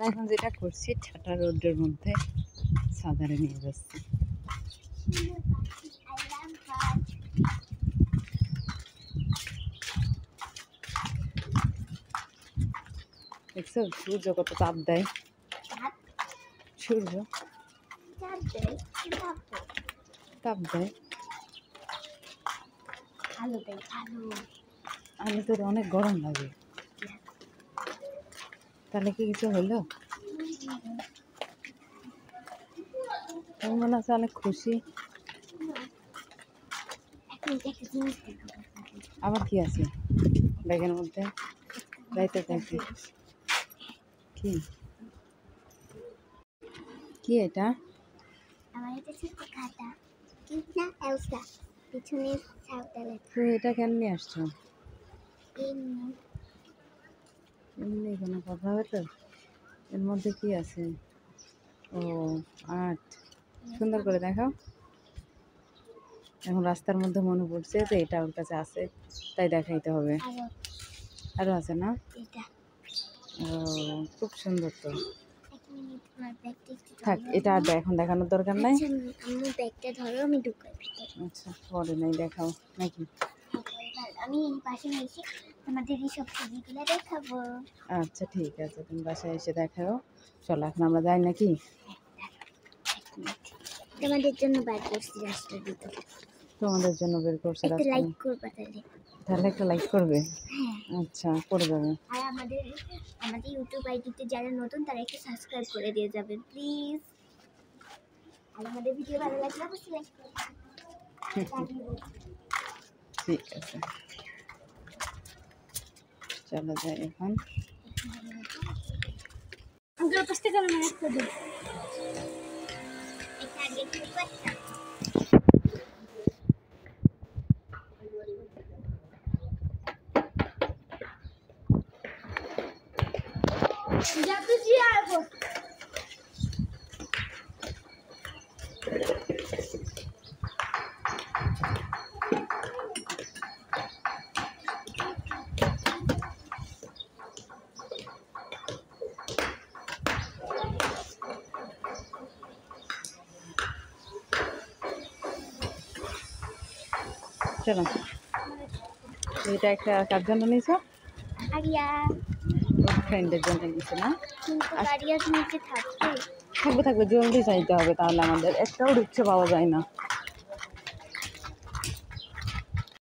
এখন যেটা করছি ঠাটা রোডের মধ্যে সাদারে নিয়ে যাচ্ছি। দেখছো সূর্য কত তাপ দেয়, সূর্য তাপ দেয়, আলো তো অনেক গরম লাগে। তাহলে কি কিছু হলো? মনে হচ্ছে অনেক খুশি। আবার কি আছে ব্যাগের মধ্যে? যাইতে দেখি কি কি এটা? তুই এটা কেন নিয়ে আসছো? এমনি কোনো কথা হবে তো? এর মধ্যে কি আছে? ও আর্ট, সুন্দর করে দেখাও। এখন রাস্তার মধ্যে মনে পড়ছে যে এটা ওর কাছে আছে, তাই দেখাইতে হবে। আরো আছে না? ও খুব সুন্দর তো। থাক, এটা আর এখন দেখানোর দরকার নাই। আচ্ছা পরে নাই, দেখাও নাকি? আমি পাশে এসে তোমাদের এই সব ছবিগুলো দেখাবো। আচ্ছা ঠিক আছে, তুমি বাসায় এসে দেখাও। চলো এখন আমরা যাই নাকি? তোমাদের জন্য বের করছি রাস্তা দিতে। তোমাদের জন্য বের করছে রাস্তা? লাইক করবে তাহলে? তাহলে একটা লাইক করবে? হ্যাঁ আচ্ছা করে দেবে। আর আমাদের ইউটিউব আইডিতে যারা নতুন তারা একটু সাবস্ক্রাইব করে দিয়ে যাবেন প্লিজ। আর আমাদের ভিডিও ভালো লাগলে অবশ্যই লাইক করবেন। ঠিক আছে চলো যাই এখন। আঙ্কেল পাঁচটা করে মানে একটা দিন। এটা আগে একটু পাঁচটা। যাতে জি আইবো। চলো, এটা একটা কার জন্য নিয়েছ? আরিয়া ফ্রেন্ডের জন্য নিয়েছে না? কিন্তু আরিয়ার নিচে থাকবে। থাকবে থাকবে, জলদি চাইতে হবে, তাহলে আমাদের একটাও রিক্সা পাওয়া যায় না।